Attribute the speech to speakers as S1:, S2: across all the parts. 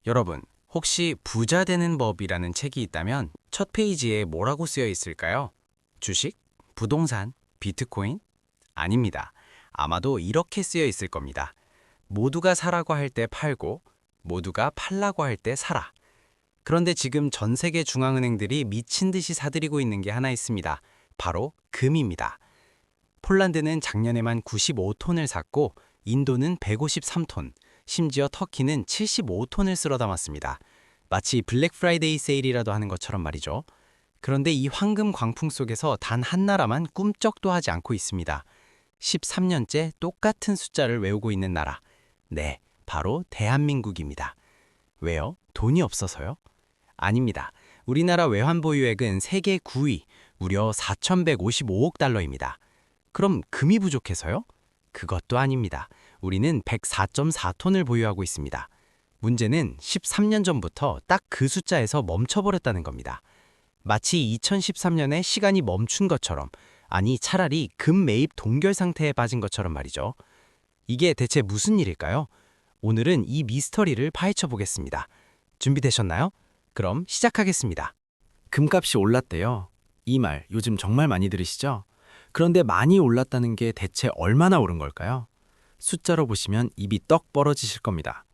S1: 여러분, 혹시 부자 되는 법이라는 책이 있다면 첫 페이지에 뭐라고 쓰여 있을까요? 주식? 부동산? 비트코인? 아닙니다. 아마도 이렇게 쓰여 있을 겁니다. 모두가 사라고 할 때 팔고, 모두가 팔라고 할 때 사라. 그런데 지금 전 세계 중앙은행들이 미친 듯이 사들이고 있는 게 하나 있습니다. 바로 금입니다. 폴란드는 작년에만 95톤을 샀고, 인도는 153톤, 심지어 터키는 75톤을 쓸어 담았습니다. 마치 블랙 프라이데이 세일이라도 하는 것처럼 말이죠. 그런데 이 황금 광풍 속에서 단 한 나라만 꿈쩍도 하지 않고 있습니다. 13년째 똑같은 숫자를 외우고 있는 나라. 네, 바로 대한민국입니다. 왜요? 돈이 없어서요? 아닙니다. 우리나라 외환 보유액은 세계 9위, 무려 4,155억 달러입니다. 그럼 금이 부족해서요? 그것도 아닙니다. 우리는 104.4톤을 보유하고 있습니다. 문제는 13년 전부터 딱 그 숫자에서 멈춰버렸다는 겁니다. 마치 2013년에 시간이 멈춘 것처럼, 아니 차라리 금 매입 동결 상태에 빠진 것처럼 말이죠. 이게 대체 무슨 일일까요? 오늘은 이 미스터리를 파헤쳐 보겠습니다. 준비되셨나요? 그럼 시작하겠습니다. 금값이 올랐대요. 이 말 요즘 정말 많이 들으시죠? 그런데 많이 올랐다는 게 대체 얼마나 오른 걸까요? 숫자로 보시면 입이 떡 벌어지실 겁니다.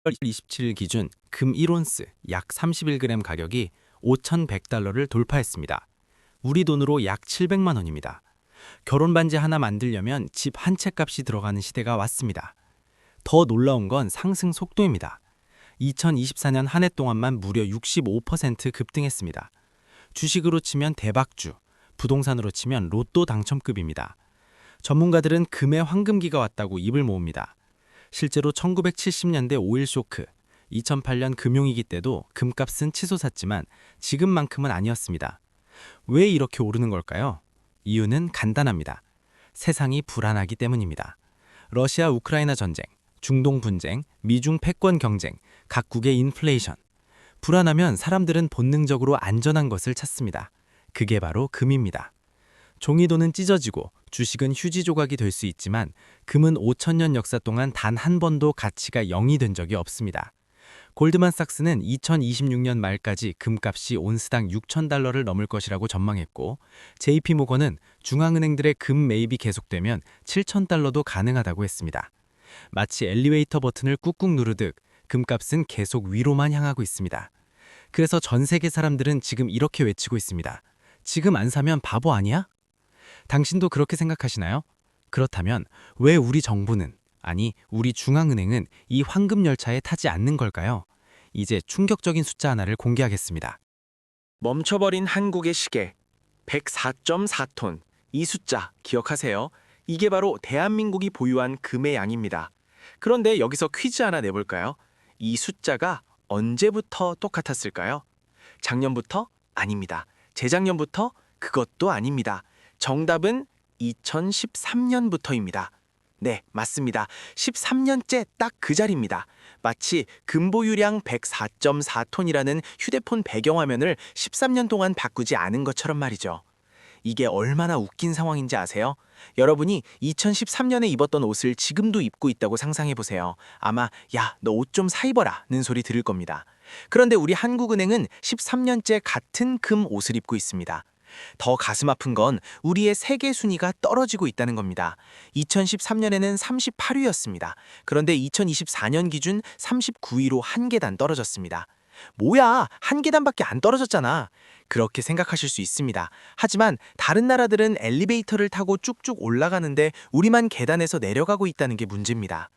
S1: 1월 27일 기준 금 1온스 약 31g 가격이 5,100달러를 돌파했습니다. 우리 돈으로 약 700만 원입니다. 결혼 반지 하나 만들려면 집 한 채 값이 들어가는 시대가 왔습니다. 더 놀라운 건 상승 속도입니다. 2024년 한 해 동안만 무려 65% 급등했습니다. 주식으로 치면 대박주, 부동산으로 치면 로또 당첨급입니다. 전문가들은 금의 황금기가 왔다고 입을 모읍니다. 실제로 1970년대 오일 쇼크, 2008년 금융위기 때도 금값은 치솟았지만 지금만큼은 아니었습니다. 왜 이렇게 오르는 걸까요? 이유는 간단합니다. 세상이 불안하기 때문입니다. 러시아 우크라이나 전쟁, 중동 분쟁, 미중 패권 경쟁, 각국의 인플레이션. 불안하면 사람들은 본능적으로 안전한 것을 찾습니다. 그게 바로 금입니다. 종이돈은 찢어지고 주식은 휴지 조각이 될 수 있지만 금은 5,000년 역사 동안 단 한 번도 가치가 0이 된 적이 없습니다. 골드만삭스는 2026년 말까지 금값이 온스당 6,000달러를 넘을 것이라고 전망했고, JP모건은 중앙은행들의 금 매입이 계속되면 7,000달러도 가능하다고 했습니다. 마치 엘리베이터 버튼을 꾹꾹 누르듯 금값은 계속 위로만 향하고 있습니다. 그래서 전 세계 사람들은 지금 이렇게 외치고 있습니다. 지금 안 사면 바보 아니야? 당신도 그렇게 생각하시나요? 그렇다면 왜 우리 정부는, 아니 우리 중앙은행은 이 황금 열차에 타지 않는 걸까요? 이제 충격적인 숫자 하나를 공개하겠습니다. 멈춰버린 한국의 시계 104.4톤. 이 숫자 기억하세요? 이게 바로 대한민국이 보유한 금의 양입니다. 그런데 여기서 퀴즈 하나 내볼까요? 이 숫자가 언제부터 똑같았을까요? 작년부터? 아닙니다. 재작년부터? 그것도 아닙니다. 정답은 2013년부터입니다. 네, 맞습니다. 13년째 딱 그 자리입니다. 마치 금보유량 104.4톤이라는 휴대폰 배경화면을 13년 동안 바꾸지 않은 것처럼 말이죠. 이게 얼마나 웃긴 상황인지 아세요? 여러분이 2013년에 입었던 옷을 지금도 입고 있다고 상상해보세요. 아마 야, 너 옷 좀 사 입어라 는 소리 들을 겁니다. 그런데 우리 한국은행은 13년째 같은 금 옷을 입고 있습니다. 더 가슴 아픈 건 우리의 세계 순위가 떨어지고 있다는 겁니다. 2013년에는 38위였습니다. 그런데 2024년 기준 39위로 한 계단 떨어졌습니다. 뭐야, 한 계단밖에 안 떨어졌잖아. 그렇게 생각하실 수 있습니다. 하지만 다른 나라들은 엘리베이터를 타고 쭉쭉 올라가는데 우리만 계단에서 내려가고 있다는 게 문제입니다.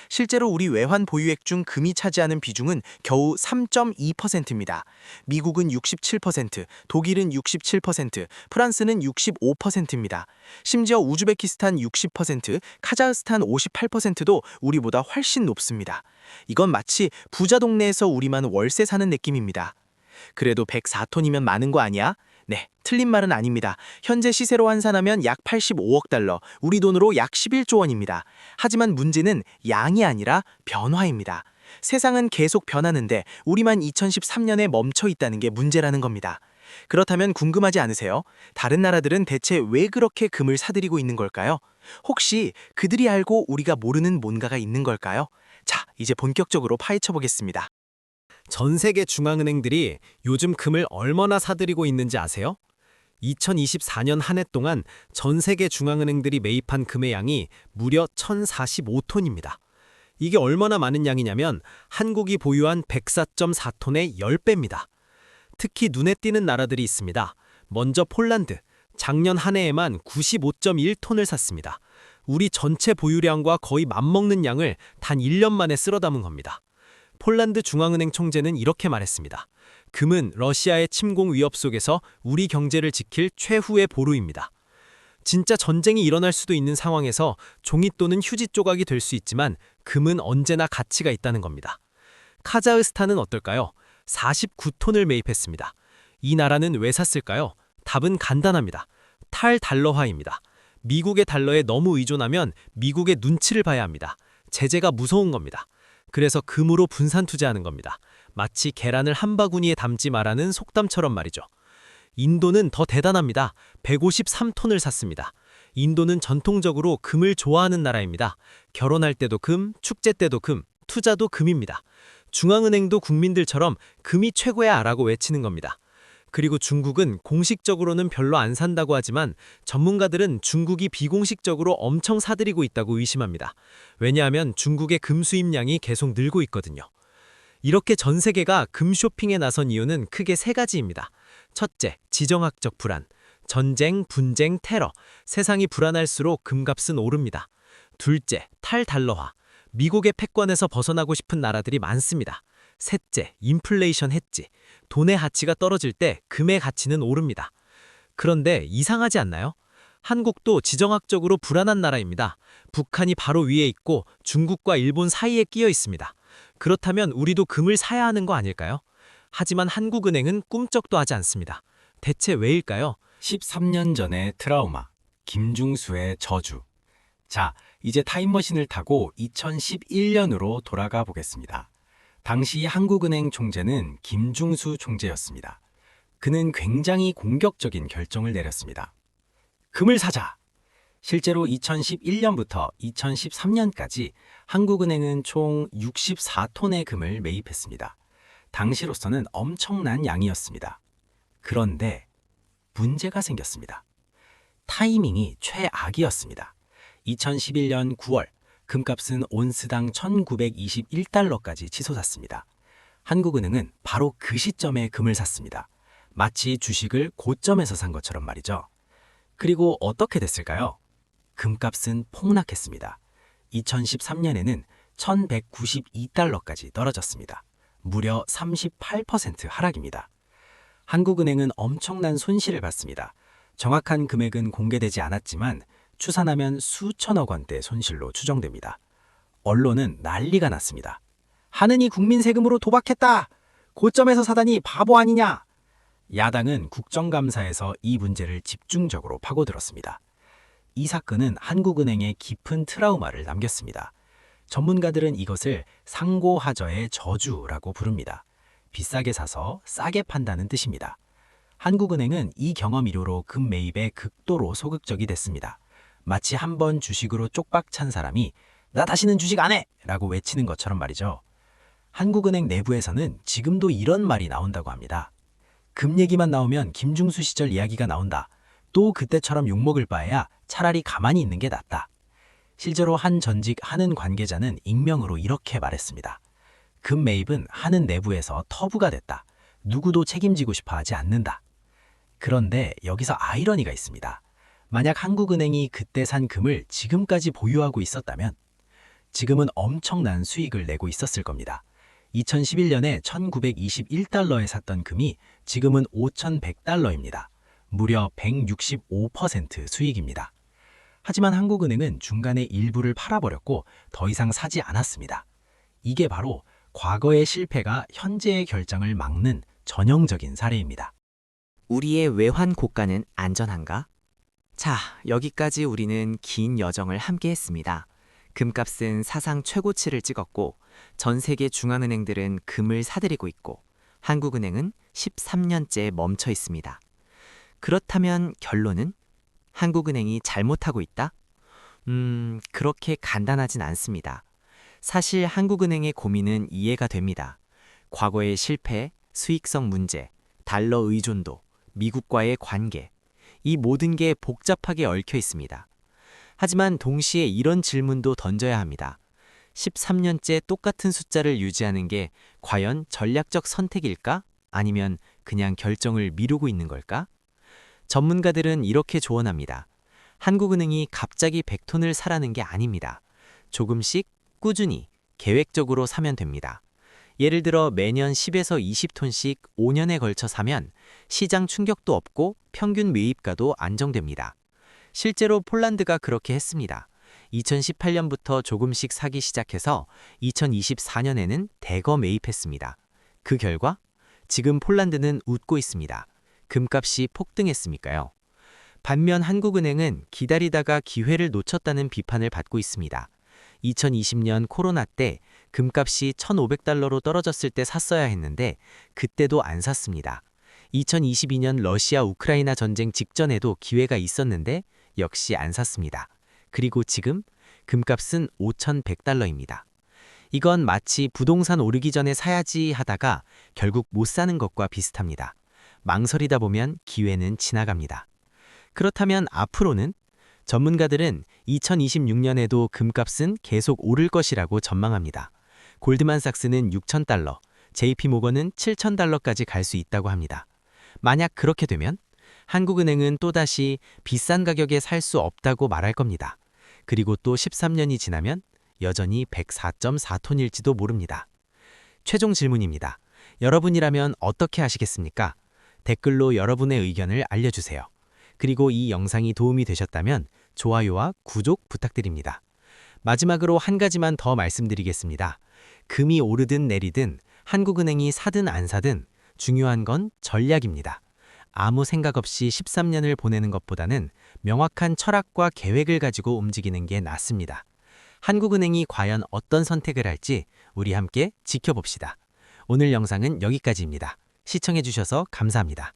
S1: 실제로 우리 외환 보유액 중 금이 차지하는 비중은 겨우 3.2%입니다. 미국은 67%, 독일은 67%, 프랑스는 65%입니다. 심지어 우즈베키스탄 60%, 카자흐스탄 58%도 우리보다 훨씬 높습니다. 이건 마치 부자 동네에서 우리만 월세 사는 느낌입니다. 그래도 104톤이면 많은 거 아니야? 네, 틀린 말은 아닙니다. 현재 시세로 환산하면 약 85억 달러, 우리 돈으로 약 11조 원입니다. 하지만 문제는 양이 아니라 변화입니다. 세상은 계속 변하는데 우리만 2013년에 멈춰 있다는 게 문제라는 겁니다. 그렇다면 궁금하지 않으세요? 다른 나라들은 대체 왜 그렇게 금을 사들이고 있는 걸까요? 혹시 그들이 알고 우리가 모르는 뭔가가 있는 걸까요?
S2: 자, 이제 본격적으로 파헤쳐 보겠습니다.
S3: 전 세계 중앙은행들이 요즘 금을 얼마나 사들이고 있는지 아세요? 2024년 한 해 동안 전 세계 중앙은행들이 매입한 금의 양이 무려 1045톤입니다. 이게 얼마나 많은 양이냐면 한국이 보유한 104.4톤의 10배입니다. 특히 눈에 띄는 나라들이 있습니다. 먼저 폴란드, 작년 한 해에만 95.1톤을 샀습니다. 우리 전체 보유량과 거의 맞먹는 양을 단 1년 만에 쓸어 담은 겁니다. 폴란드 중앙은행 총재는 이렇게 말했습니다. 금은 러시아의 침공 위협 속에서 우리 경제를 지킬 최후의 보루입니다. 진짜 전쟁이 일어날 수도 있는 상황에서 종이 또는 휴지 조각이 될 수 있지만 금은 언제나 가치가 있다는 겁니다. 카자흐스탄은 어떨까요? 49톤을 매입했습니다. 이 나라는 왜 샀을까요? 답은 간단합니다. 탈달러화입니다. 미국의 달러에 너무 의존하면 미국의 눈치를 봐야 합니다. 제재가 무서운 겁니다. 그래서 금으로 분산 투자하는 겁니다. 마치 계란을 한 바구니에 담지 말라는 속담처럼 말이죠. 인도는 더 대단합니다. 153톤을 샀습니다. 인도는 전통적으로 금을 좋아하는 나라입니다. 결혼할 때도 금, 축제 때도 금, 투자도 금입니다. 중앙은행도 국민들처럼 금이 최고야라고 외치는 겁니다. 그리고 중국은 공식적으로는 별로 안 산다고 하지만 전문가들은 중국이 비공식적으로 엄청 사들이고 있다고 의심합니다. 왜냐하면 중국의 금 수입량이 계속 늘고 있거든요. 이렇게 전 세계가 금 쇼핑에 나선 이유는 크게 세 가지입니다. 첫째, 지정학적 불안. 전쟁, 분쟁, 테러. 세상이 불안할수록 금값은 오릅니다. 둘째, 탈달러화. 미국의 패권에서 벗어나고 싶은 나라들이 많습니다. 셋째, 인플레이션 해지. 돈의 가치가 떨어질 때 금의 가치는 오릅니다. 그런데 이상하지 않나요? 한국도 지정학적으로 불안한 나라입니다. 북한이 바로 위에 있고 중국과 일본 사이에 끼어 있습니다. 그렇다면 우리도 금을 사야 하는 거 아닐까요? 하지만 한국은행은 꿈쩍도 하지 않습니다. 대체 왜일까요?
S1: 13년 전의 트라우마, 김중수의 저주. 자, 이제 타임머신을 타고 2011년으로 돌아가 보겠습니다. 당시 한국은행 총재는 김중수 총재였습니다. 그는 굉장히 공격적인 결정을 내렸습니다. 금을 사자! 실제로 2011년부터 2013년까지 한국은행은 총 64톤의 금을 매입했습니다. 당시로서는 엄청난 양이었습니다. 그런데 문제가 생겼습니다. 타이밍이 최악이었습니다. 2011년 9월 금값은 온스당 1921달러까지 치솟았습니다. 한국은행은 바로 그 시점에 금을 샀습니다. 마치 주식을 고점에서 산 것처럼 말이죠. 그리고 어떻게 됐을까요? 금값은 폭락했습니다. 2013년에는 1192달러까지 떨어졌습니다. 무려 38% 하락입니다. 한국은행은 엄청난 손실을 봤습니다. 정확한 금액은 공개되지 않았지만 추산하면 수천억 원대 손실로 추정됩니다. 언론은 난리가 났습니다. 하느니 국민 세금으로 도박했다! 고점에서 사다니 바보 아니냐! 야당은 국정감사에서 이 문제를 집중적으로 파고들었습니다. 이 사건은 한국은행에 깊은 트라우마를 남겼습니다. 전문가들은 이것을 상고하저의 저주라고 부릅니다. 비싸게 사서 싸게 판다는 뜻입니다. 한국은행은 이 경험 이후로 금 매입에 극도로 소극적이 됐습니다. 마치 한 번 주식으로 쪽박 찬 사람이 나 다시는 주식 안 해! 라고 외치는 것처럼 말이죠. 한국은행 내부에서는 지금도 이런 말이 나온다고 합니다. 금 얘기만 나오면 김중수 시절 이야기가 나온다. 또 그때처럼 욕먹을 바에야 차라리 가만히 있는 게 낫다. 실제로 한 전직 한은 관계자는 익명으로 이렇게 말했습니다. 금 매입은 한은 내부에서 터부가 됐다. 누구도 책임지고 싶어 하지 않는다. 그런데 여기서 아이러니가 있습니다. 만약 한국은행이 그때 산 금을 지금까지 보유하고 있었다면 지금은 엄청난 수익을 내고 있었을 겁니다. 2011년에 1921달러에 샀던 금이 지금은 5100달러입니다. 무려 165% 수익입니다. 하지만 한국은행은 중간에 일부를 팔아버렸고 더 이상 사지 않았습니다. 이게 바로 과거의 실패가 현재의 결정을 막는 전형적인 사례입니다.
S2: 우리의 외환 고가는 안전한가? 자, 여기까지 우리는 긴 여정을 함께 했습니다. 금값은 사상 최고치를 찍었고 전 세계 중앙은행들은 금을 사들이고 있고 한국은행은 13년째 멈춰 있습니다. 그렇다면 결론은? 한국은행이 잘못하고 있다? 그렇게 간단하진 않습니다. 사실 한국은행의 고민은 이해가 됩니다. 과거의 실패, 수익성 문제, 달러 의존도, 미국과의 관계, 이 모든 게 복잡하게 얽혀 있습니다. 하지만 동시에 이런 질문도 던져야 합니다. 13년째 똑같은 숫자를 유지하는 게 과연 전략적 선택일까? 아니면 그냥 결정을 미루고 있는 걸까? 전문가들은 이렇게 조언합니다. 한국은행이 갑자기 100톤을 사라는 게 아닙니다. 조금씩 꾸준히 계획적으로 사면 됩니다. 예를 들어 매년 10에서 20톤씩 5년에 걸쳐 사면 시장 충격도 없고 평균 매입가도 안정됩니다. 실제로 폴란드가 그렇게 했습니다. 2018년부터 조금씩 사기 시작해서 2024년에는 대거 매입했습니다. 그 결과 지금 폴란드는 웃고 있습니다. 금값이 폭등했으니까요. 반면 한국은행은 기다리다가 기회를 놓쳤다는 비판을 받고 있습니다. 2020년 코로나 때 금값이 1,500달러로 떨어졌을 때 샀어야 했는데 그때도 안 샀습니다. 2022년 러시아 우크라이나 전쟁 직전에도 기회가 있었는데 역시 안 샀습니다. 그리고 지금 금값은 5,100달러입니다. 이건 마치 부동산 오르기 전에 사야지 하다가 결국 못 사는 것과 비슷합니다. 망설이다 보면 기회는 지나갑니다. 그렇다면 앞으로는? 전문가들은 2026년에도 금값은 계속 오를 것이라고 전망합니다. 골드만삭스는 6,000달러, JP모건은 7,000달러까지 갈 수 있다고 합니다. 만약 그렇게 되면 한국은행은 또다시 비싼 가격에 살 수 없다고 말할 겁니다. 그리고 또 13년이 지나면 여전히 104.4톤일지도 모릅니다. 최종 질문입니다. 여러분이라면 어떻게 하시겠습니까? 댓글로 여러분의 의견을 알려주세요. 그리고 이 영상이 도움이 되셨다면 좋아요와 구독 부탁드립니다. 마지막으로 한 가지만 더 말씀드리겠습니다. 금이 오르든 내리든 한국은행이 사든 안 사든 중요한 건 전략입니다. 아무 생각 없이 13년을 보내는 것보다는 명확한 철학과 계획을 가지고 움직이는 게 낫습니다. 한국은행이 과연 어떤 선택을 할지 우리 함께 지켜봅시다. 오늘 영상은 여기까지입니다. 시청해주셔서 감사합니다.